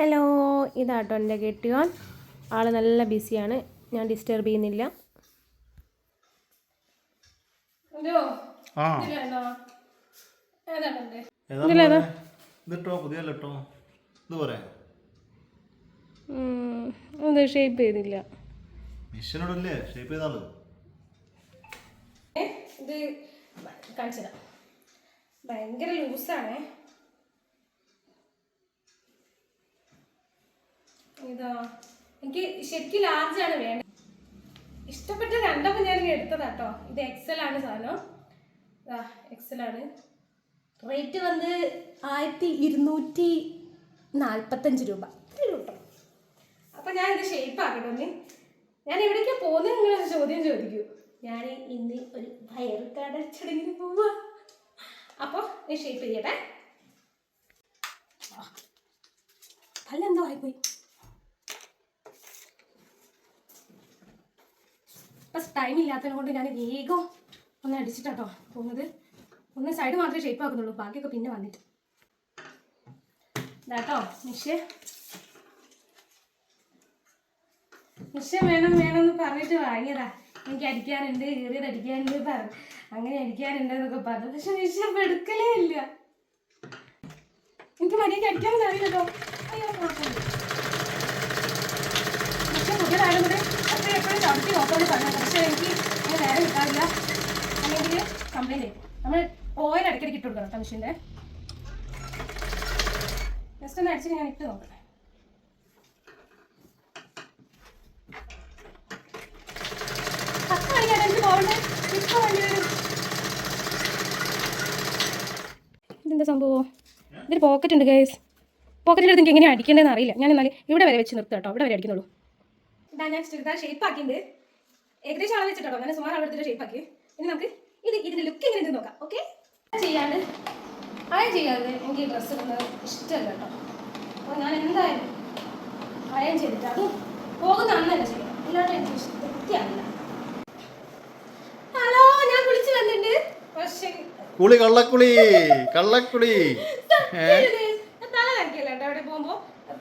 Hello, ഇതാട്ടോ എൻ്റെ കെട്ടിയോൻ. ആൾ നല്ല ബിസിയാണ്, ഞാൻ ഡിസ്റ്റർബ് ചെയ്യുന്നില്ല. ഷേപ്പ് ചെയ്തില്ല. ഇത് കാണിച്ചതാ, ഭയങ്കര ലൂസാണേ. ഇതാ എനിക്ക് ശരിക്കും ലാർജാണ് വേണ്ടത്. ഇഷ്ടപ്പെട്ട കണ്ടപ്പോൾ ഞാൻ എടുത്തതാട്ടോ. ഇത് എക്സൽ ആണ് സാധനം. എക്സൽ ആണ്. റേറ്റ് വന്ന് 1245 രൂപ. കേട്ടോ. അപ്പം ഞാൻ ഇത് ഷേപ്പ് ആക്കട്ടെ. ഞാൻ എവിടേക്കാ പോകുന്നത് നിങ്ങളൊരു ചോദ്യം ചോദിക്കൂ. ഞാൻ ഇന്ന് ഒരു വയർ കടൽ ചടങ്ങിന് പോവാ. അപ്പോൾ ഞാൻ ഷേപ്പ് ചെയ്യട്ടെ. അല്ലെന്തോ ആയിപ്പോയി. ഇപ്പം ടൈം ഇല്ലാത്തത് കൊണ്ട് ഞാൻ വേഗം ഒന്ന് അടിച്ചിട്ടാട്ടോ പോകുന്നത്. ഒന്ന് സൈഡ് മാത്രമേ ഷേപ്പ് ആക്കുന്നുള്ളൂ, ബാക്കിയൊക്കെ പിന്നെ വന്നിട്ട്. ഇതാട്ടോ മിഷൻ വേണമെന്ന് പറഞ്ഞിട്ട് വാങ്ങിയതാ. എനിക്ക് അടിക്കാനുണ്ട്, കീറിയത് അടിക്കാനുണ്ട്, അങ്ങനെ അടിക്കാനുണ്ട് എന്നൊക്കെ പറഞ്ഞു. പക്ഷെ മിഷൻ എടുക്കലേ ഇല്ല. എനിക്ക് മര്യാദയ്ക്ക് അടിക്കാനൊന്നും അറിയില്ലല്ലോ. അയ്യോ, മിഷൻ പുതിയതായതുകൊണ്ട് അത്ര എപ്പോഴും ചവിട്ടി നോക്കാൻ പറഞ്ഞു. പക്ഷെ എനിക്ക് അങ്ങനെ നേരെ കിട്ടാറില്ല. അല്ലെങ്കിൽ കംപ്ലൈൻറ്റ് ചെയ്യും. നമ്മൾ ഓയിൽ ഇടയ്ക്കിടയ്ക്ക് ഇട്ട് കൊടുക്കണം കേട്ടോ മിഷീൻ്റെ. ജസ്റ്റ് ഒന്ന് അടിച്ചിട്ട് ഞാൻ ഇട്ട് നോക്കട്ടെ. ഇതെന്താ സംഭവം? ഇതിൽ പോക്കറ്റ് ഉണ്ട് ഗൈസ്. പോക്കറ്റിൻ്റെ അടുത്ത് എനിക്ക് എങ്ങനെയാണ് അടിക്കേണ്ടതെന്ന് അറിയില്ല. ഞാൻ എന്നാൽ ഇവിടെ വരെ വെച്ച് നിർത്തുക കേട്ടോ. ഇവിടെ വരെ അടിക്കുന്നുള്ളൂ. ഇതാ ഞാൻ ചുരിദാർ ഷേപ്പ് ആക്കിയിട്ടുണ്ട്. ഏകദേശം അളവ് വെച്ചിട്ടോ. അങ്ങനെ സുമാർ അളവെടുത്തിട്ട് ഷേപ്പ് ആക്കി. ഇനി നമുക്ക് ഇതിൻ്റെ ലുക്ക് എങ്ങനെ നോക്കാം. ഓക്കെ, ചെയ്യാണ്ട് അയൺ ചെയ്യാതെ എനിക്ക് ഡ്രസ്സ് ഇടുന്നത് ഇഷ്ടമല്ല കേട്ടോ. അപ്പോൾ ഞാൻ എന്തായാലും അയൺ ചെയ്തിട്ട് അത് പോകുന്ന അന്ന് തന്നെ ചെയ്യണം. ഇല്ലാണ്ട് എനിക്ക് വൃത്തിയാവില്ല. ഹലോ, ഞാൻ കുളിച്ച് വന്നിട്ടുണ്ട്. പക്ഷേ കുളി കള്ളക്കുളി കള്ളക്കുളി തല നനയ്ക്കല്ല കേട്ടോ. അവിടെ പോകുമ്പോൾ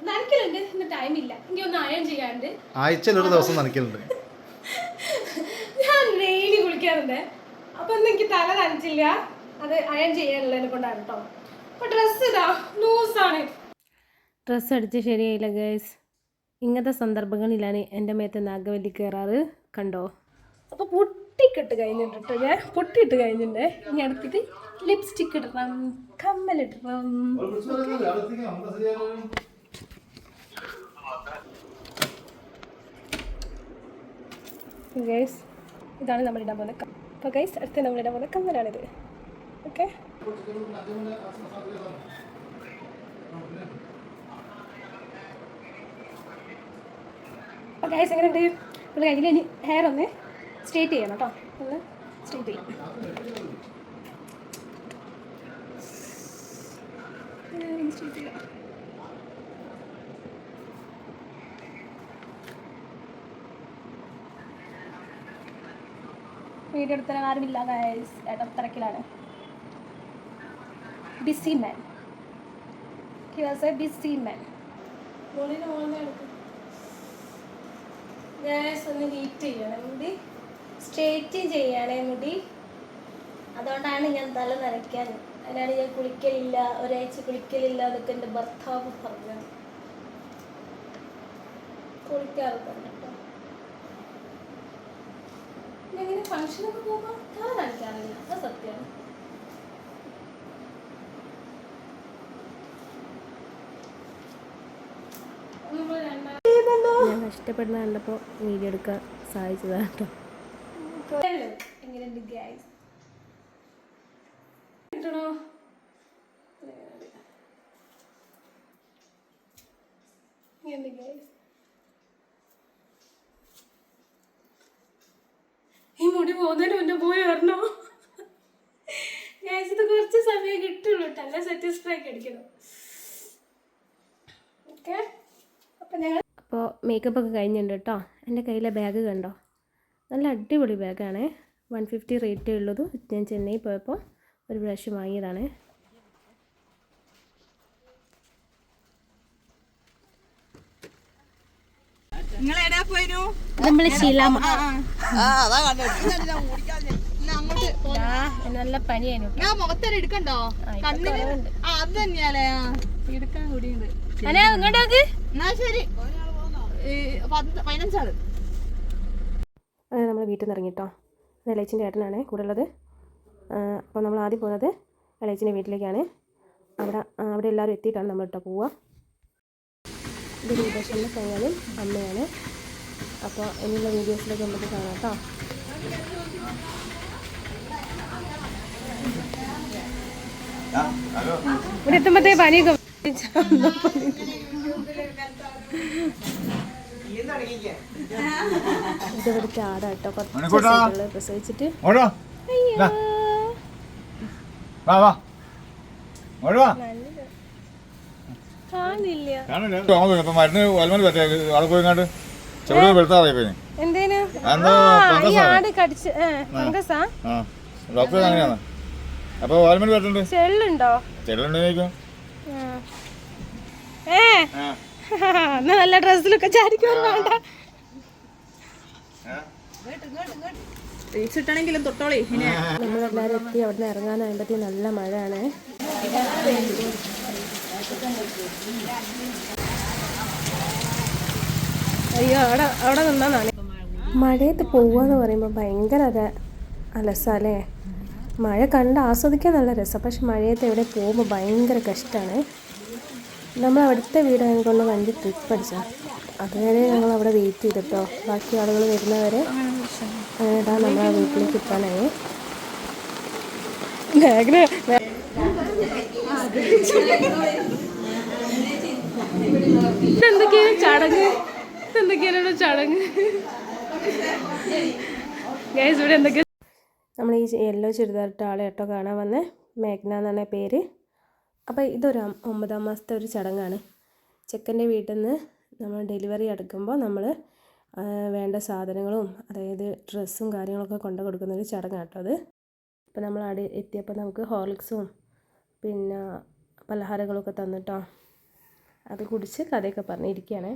നനയ്ക്കലുണ്ട്. ഇന്ന് ടൈമില്ല. എനിക്ക് ഒന്ന് അയൺ ചെയ്യാണ്ട്. ആഴ്ചയിൽ ഒരു ദിവസം നനയ്ക്കലുണ്ട്. ഞാൻ ഡെയിലി കുളിക്കാറുണ്ട്. അപ്പൊ ഒന്നും എനിക്ക് തല നനച്ചില്ല. അത് അയൺ ചെയ്യാനുള്ളതിനെ കൊണ്ടാണ് കേട്ടോ. അപ്പൊ ഡ്രസ്സ് ഇതാ ലൂസാണ്. ഡ്രസ്സ് അടിച്ച് ശരിയായില്ല ഗൈസ്. ഇങ്ങനത്തെ സന്ദർഭങ്ങളിലാണ് എൻ്റെ മേത്ത് നാഗവല്ലി കയറാറ്. കണ്ടോ? അപ്പോൾ പൊട്ടിക്കിട്ട് കഴിഞ്ഞിട്ട് ഞാൻ പൊട്ടിയിട്ട് കഴിഞ്ഞിട്ടുണ്ട്. ഇനി അടുത്തിട്ട് ലിപ്സ്റ്റിക്ക് ഇടണം, കമ്മലിടണം. ഗൈസ്, ഇതാണ് നമ്മളിടാൻ പോകുന്നത്. അപ്പോൾ ഗൈസ്, അടുത്ത് നമ്മളിടാൻ പോകുന്ന കമ്മലാണിത്. ഓക്കെ, അപ്പോൾ ഗൈസ് എങ്ങനെയുണ്ട്? നമ്മൾ കയ്യിൽ ഇനി ഹെയർ ഒന്ന് സ്ട്രെയിറ്റ് ചെയ്യണം കേട്ടോ. ഒന്ന് സ്ട്രെയിറ്റ് ചെയ്യും. സ്ട്രെയിറ്റ് ചെയ്യാം. വീഡിയോ എടുത്താൽ ആരുമില്ല ഗൈസ്. തിരക്കിലാണ്. Busy man. He was A busy man. Guys ഒന്ന് നീറ്റ് ചെയ്യണം മുടി, സ്ട്രെയിറ്റ് ചെയ്യണേ മുടി. അതുകൊണ്ടാണ് ഞാൻ തല നനയ്ക്കാൻ. അതിനാണ് ഞാൻ കുളിക്കലില്ല, ഒരാഴ്ച കുളിക്കലില്ല എന്നൊക്കെ എൻ്റെ ഭർത്താവ് പറഞ്ഞു. കുളിക്കാറൊക്കെ ഉണ്ട് കേട്ടോ. എങ്ങനെ ഫംഗ്ഷനൊക്കെ പോകുമ്പോൾ തല നനയ്ക്കാറില്ല, അത് സത്യമാണ്. ഞാൻ കഷ്ടപ്പെടുന്ന കണ്ടപ്പോൾ വീഡിയോ എടുക്കാൻ സാധിച്ചതാണ് കേട്ടോ. എങ്ങനെയുണ്ട് ഗൈസ്? കിട്ടണോ? ഈ മുടി പോകുന്നതിന് മുന്നേ പോയി വരണോ ഗൈസ്? ഇത് കുറച്ച് സമയം കിട്ടുള്ളൂ കേട്ടോ. എല്ലാം സാറ്റിസ്ഫൈ അടിക്കണം. ഓക്കെ, അപ്പോൾ മേക്കപ്പ് ഒക്കെ കഴിഞ്ഞിട്ടുണ്ട് കേട്ടോ. എൻ്റെ കയ്യിലെ ബാഗ് കണ്ടോ? നല്ല അടിപൊളി ബാഗാണ്. 150 റേറ്റേ ഉള്ളൂ. ഞാൻ ചെന്നൈ പോയപ്പോൾ ഒരു പ്രാവശ്യം വാങ്ങിയതാണ്. നമ്മള് ശീലാമ നല്ല പനിയായിരുന്നു. എടുക്കണ്ടോ അത് തന്നെയാലേ എടുക്കാൻ കൂടിയുണ്ട്. ഇങ്ങോട്ടേക്ക് എന്നാ ശരി 15 ആള്. അങ്ങനെ നമ്മൾ വീട്ടിൽ നിന്ന് ഇറങ്ങിട്ടോ. ഇളയച്ചിൻ്റെ ഏട്ടനാണ് കൂടെ ഉള്ളത്. അപ്പോൾ നമ്മൾ ആദ്യം പോകുന്നത് ഇളയച്ചിൻ്റെ വീട്ടിലേക്കാണ്. അവിടെ എല്ലാവരും എത്തിയിട്ടാണ് നമ്മൾ ഇട്ടോ പോവുക. ഇത് രൂപേഷൻ്റെ പെങ്ങളും അമ്മയാണ്. അപ്പോൾ ഇനിയുള്ള വീഡിയോസിലേക്ക് നമുക്ക് കാണാം കേട്ടോ. ഇവിടെ എത്തുമ്പോഴത്തേ പനിയൊക്കെ ഇതിവിടുത്തെ ആടാട്ടോ. കുറച്ച് പ്രസവിച്ചിട്ട് മരുന്ന് വലമൽ പറ്റേ അവിടെ പോയിങ്ങാണ്ട് ചെവിടെ വെളുത്താറായി പോയി. ഡോക്ടർ അങ്ങനെയാണ്. അപ്പൊ വലമൽ പറ്റുന്നുണ്ട്. ചെള്ളുണ്ടോ? ചെള്ളുണ്ടോ? നല്ല ഡ്രസ്സിലൊക്കെ ചാടിക്കാൻ വേണ്ട. റീച്ചിട്ടാണെങ്കിലും തൊട്ടോളി. നമ്മളെല്ലാവരും എത്തി. അവിടെ നിന്ന് ഇറങ്ങാനാകുമ്പോഴത്തേ നല്ല മഴയാണ്. അയ്യോ അവിടെ നിന്നാണ്. മഴയത്ത് പോവാന്ന് പറയുമ്പോൾ ഭയങ്കര അലസല്ലേ. മഴ കണ്ട് ആസ്വദിക്കാൻ നല്ല രസം. പക്ഷെ മഴയത്ത് എവിടെ പോകുമ്പോൾ ഭയങ്കര കഷ്ടമാണ്. നമ്മൾ അവിടുത്തെ വീട് കൊണ്ട് വണ്ടി ട്രിപ്പ് അടിച്ചാൽ അതുവരെ ഞങ്ങൾ അവിടെ വെയിറ്റ് ചെയ്തിട്ടോ. ബാക്കി ആളുകൾ വരുന്നവരെ അങ്ങനെ നമ്മൾ ആ വീട്ടിലേക്ക് എത്താനായി. എന്തൊക്കെയാണ് ചടങ്ങ്? എന്തൊക്കെയാണ് ചടങ്ങ്? ഇവിടെ എന്തൊക്കെയാ? നമ്മൾ ഈ യെല്ലോ ചുരിദാറിട്ട ആളെ കേട്ടോ കാണാൻ വന്ന്. മേഘ്ന എന്നാണ് പേര്. അപ്പോൾ ഇതൊരു 9ാം മാസത്തെ ഒരു ചടങ്ങാണ്. ചെക്കൻ്റെ വീട്ടിൽ നിന്ന് നമ്മൾ ഡെലിവറി എടുക്കുമ്പോൾ നമ്മൾ വേണ്ട സാധനങ്ങളും അതായത് ഡ്രസ്സും കാര്യങ്ങളൊക്കെ കൊണ്ടു കൊടുക്കുന്നൊരു ചടങ്ങാണ് കേട്ടോ അത്. അപ്പോൾ നമ്മൾ അവിടെ എത്തിയപ്പോൾ നമുക്ക് ഹോർലിക്സും പിന്നെ പലഹാരങ്ങളൊക്കെ തന്നിട്ടോ. അത് കുടിച്ച് കഥയൊക്കെ പറഞ്ഞിരിക്കുകയാണ്.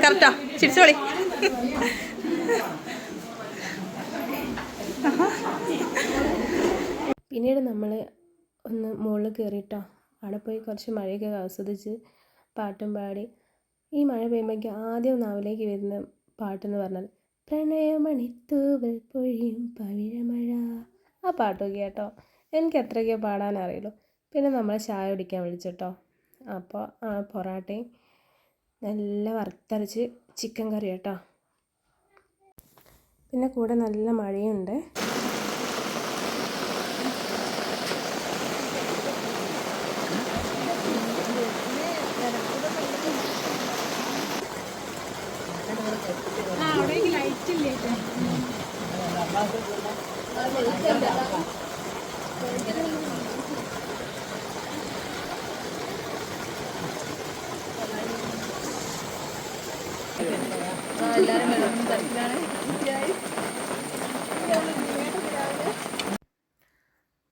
കറക്റ്റാ ചിരിച്ചോളി. പിന്നീട് നമ്മൾ ഒന്ന് മുകളിൽ കയറിയിട്ടോ. അവിടെ പോയി കുറച്ച് മഴയൊക്കെ ആസ്വദിച്ച് പാട്ടും പാടി. ഈ മഴ പെയ്യുമ്പോഴേക്ക് ആദ്യം നാവിലേക്ക് വരുന്ന പാട്ടെന്ന് പറഞ്ഞാൽ പ്രണയമണിത്തൂവൽ പൊഴിയും പവിഴമഴ. ആ പാട്ടൊക്കെ കേട്ടോ. എനിക്ക് എത്രയൊക്കെ പാടാനറിയുള്ളൂ. പിന്നെ നമ്മൾ ചായ കുടിക്കാൻ വിളിച്ചിട്ടോ. അപ്പോൾ പൊറാട്ടയും നല്ല വറുത്തരച്ച് ചിക്കൻ കറി കേട്ടോ. പിന്നെ കൂടെ നല്ല മഴയുണ്ട്.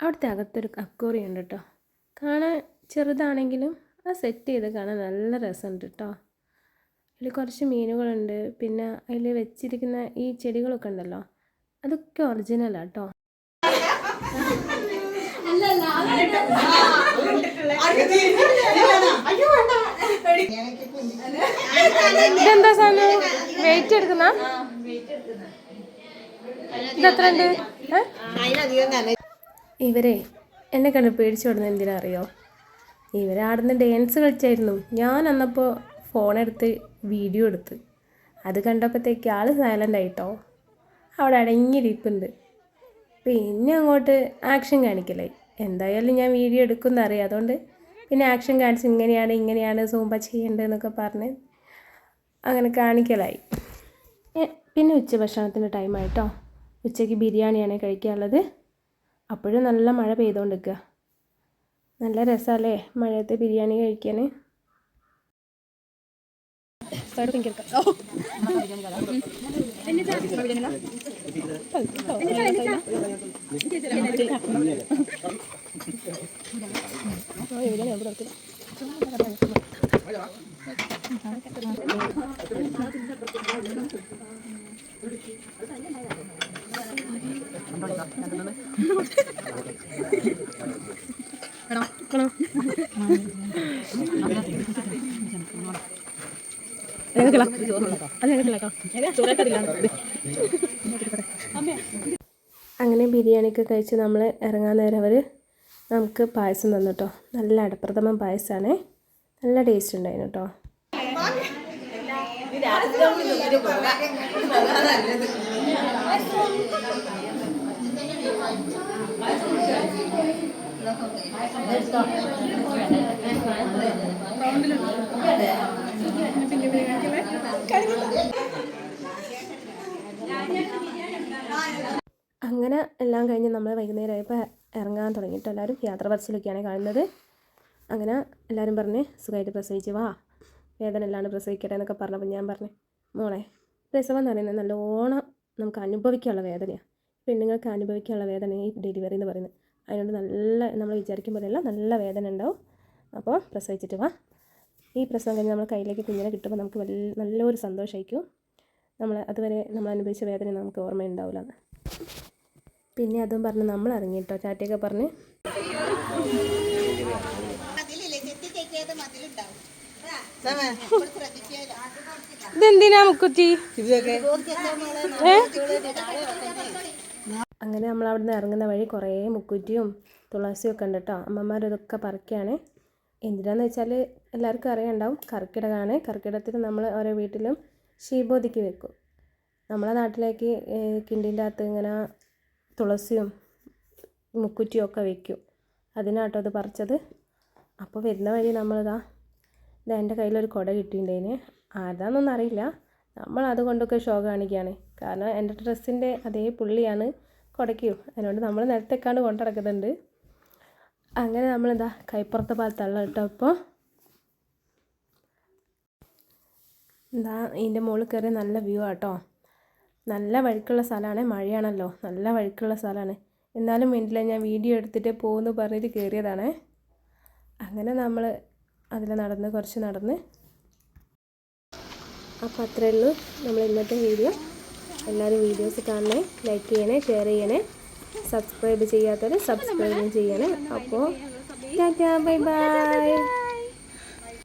അവിടുത്തെ അകത്തൊരു അക്വേറിയം ഉണ്ട് കേട്ടോ. കാണാൻ ചെറുതാണെങ്കിലും അത് സെറ്റ് ചെയ്ത് കാണാൻ നല്ല രസമുണ്ട് കേട്ടോ. അതിൽ കുറച്ച് മീനുകളുണ്ട്. പിന്നെ അതിൽ വെച്ചിരിക്കുന്ന ഈ ചെടികളൊക്കെ ഉണ്ടല്ലോ, അതൊക്കെ ഒറിജിനലാണ് കേട്ടോ. ഇതെന്താ സാധനം? വെയിറ്റ് എടുക്കുന്ന ഇതെത്ര ഉണ്ട്? ഇവരെ എന്നെ കണ്ട് പേടിച്ചു കൊടുക്കുന്നത് എന്തിനാ അറിയോ? ഇവരാടുന്ന ഡാൻസ് കളിച്ചായിരുന്നു. ഞാൻ അന്നപ്പോൾ ഫോണെടുത്ത് വീഡിയോ എടുത്ത്. അത് കണ്ടപ്പോഴത്തേക്ക് ആൾ സൈലൻ്റ് ആയിട്ടോ. അവിടെ അടങ്ങിയിരിപ്പുണ്ട്. പിന്നെ അങ്ങോട്ട് ആക്ഷൻ കാണിക്കലായി. എന്തായാലും ഞാൻ വീഡിയോ എടുക്കുമെന്ന് അറിയാം. അതുകൊണ്ട് പിന്നെ ആക്ഷൻ കാണിച്ച് ഇങ്ങനെയാണ് സൂമ്പ ചെയ്യേണ്ടതെന്നൊക്കെ പറഞ്ഞ് അങ്ങനെ കാണിക്കലായി. പിന്നെ ഉച്ചഭക്ഷണത്തിൻ്റെ ടൈമായിട്ടോ. ഉച്ചയ്ക്ക് ബിരിയാണിയാണ് കഴിക്കാനുള്ളത്. അപ്പോഴും നല്ല മഴ പെയ്തുകൊണ്ടിരിക്കുക. നല്ല രസമല്ലേ മഴയത്ത് ബിരിയാണി കഴിക്കാൻ. അങ്ങനെ ബിരിയാണിയൊക്കെ കഴിച്ച് നമ്മൾ ഇറങ്ങാൻ നേരം അവർ നമുക്ക് പായസം തന്നു കേട്ടോ. നല്ല അടപ്രഥമൻ പായസമാണേ, നല്ല ടേസ്റ്റ് ഉണ്ടായിരുന്നു കേട്ടോ. അങ്ങനെ എല്ലാം കഴിഞ്ഞ് നമ്മൾ വൈകുന്നേരമായപ്പോൾ ഇറങ്ങാൻ തുടങ്ങിയിട്ട് എല്ലാവരും യാത്ര പറച്ചിലൊക്കെയാണ് കാണുന്നത്. അങ്ങനെ എല്ലാവരും പറഞ്ഞ് സുഖമായിട്ട് പ്രസവിച്ച് വാ, വേദന അല്ലാണ്ട് പ്രസവിക്കട്ടെ എന്നൊക്കെ പറഞ്ഞപ്പോൾ ഞാൻ പറഞ്ഞു മോളെ പ്രസവം എന്ന് പറയുന്നത് നല്ലോണം നമുക്ക് അനുഭവിക്കാനുള്ള വേദനയാണ്. പെണ്ണുങ്ങൾക്ക് അനുഭവിക്കാനുള്ള വേദന ഈ ഡെലിവറി എന്ന് പറയുന്നത്. അതുകൊണ്ട് നല്ല നമ്മൾ വിചാരിക്കും പോലെയല്ല, നല്ല വേദന ഉണ്ടാവും. അപ്പോൾ പ്രസവിച്ചിട്ട് വാ. ഈ പ്രസവം കഴിഞ്ഞ് നമ്മൾ കയ്യിലേക്ക് കുഞ്ഞിനെ കിട്ടുമ്പോൾ നമുക്ക് നല്ലൊരു സന്തോഷമായിരിക്കും. അതുവരെ നമ്മൾ അനുഭവിച്ച വേദന നമുക്ക് ഓർമ്മയുണ്ടാവില്ല. പിന്നെ അതും പറഞ്ഞ് നമ്മൾ ഇറങ്ങി കേട്ടോ, ചാറ്റയൊക്കെ പറഞ്ഞ്. ഇതെന്തിനാ മുക്കുറ്റി? അങ്ങനെ നമ്മൾ അവിടെ നിന്ന് ഇറങ്ങുന്ന വഴി കുറേ മുക്കുറ്റിയും തുളസിയും ഒക്കെ ഉണ്ട് കേട്ടോ. അമ്മമാരതൊക്കെ പറിക്കുകയാണ്. എന്തിനാന്ന് വെച്ചാൽ എല്ലാവർക്കും അറിയാണ്ടാവും, കർക്കിടകമാണ്. കർക്കിടകത്തിൽ നമ്മൾ ഓരോ വീട്ടിലും ശീബോധിക്ക് വെക്കും. നമ്മളെ നാട്ടിലേക്ക് കിണ്ടിൻ്റെ അകത്ത് ഇങ്ങനെ തുളസിയും മുക്കുറ്റിയും ഒക്കെ വെക്കും. അതിനാട്ടോ അത് പറിച്ചത്. അപ്പോൾ വരുന്ന വഴി നമ്മളിതാ എൻ്റെ കയ്യിലൊരു കുട കിട്ടിയിട്ടുണ്ടതിന്, ആരാന്നൊന്നും അറിയില്ല. നമ്മൾ അതുകൊണ്ടൊക്കെ ഷോ കാണിക്കുകയാണ്. കാരണം എൻ്റെ ഡ്രസ്സിൻ്റെ അതേ പുള്ളിയാണ് കുടയ്ക്കും. അതുകൊണ്ട് നമ്മൾ നിലത്തേക്കാണ്ട് കൊണ്ടിടക്കുന്നുണ്ട്. അങ്ങനെ നമ്മളിതാ കൈപ്പുറത്തെ ഭാഗത്തുള്ള കേട്ടോ. ഇപ്പോൾ എന്താ ഇതിൻ്റെ മുകളിൽ കയറി നല്ല വ്യൂ ആട്ടോ. നല്ല വഴുക്കുള്ള സ്ഥലമാണ്, മഴയാണല്ലോ, നല്ല വഴുക്കുള്ള സ്ഥലമാണ്. എന്നാലും വേണ്ടില്ല, ഞാൻ വീഡിയോ എടുത്തിട്ട് പോകുന്നു പറഞ്ഞിട്ട് കയറിയതാണ്. അങ്ങനെ നമ്മൾ അതിൽ കുറച്ച് നടന്ന്. അപ്പോൾ അത്രയേ ഉള്ളൂ നമ്മൾ ഇന്നത്തെ വീഡിയോ. എല്ലാവരും വീഡിയോസ് കാണണേ, ലൈക്ക് ചെയ്യണേ, ഷെയർ ചെയ്യണേ, സബ്സ്ക്രൈബ് ചെയ്യാത്തവർ സബ്സ്ക്രൈബ് ചെയ്യണേ. അപ്പോൾ ടാറ്റാ, ബൈ ബൈ.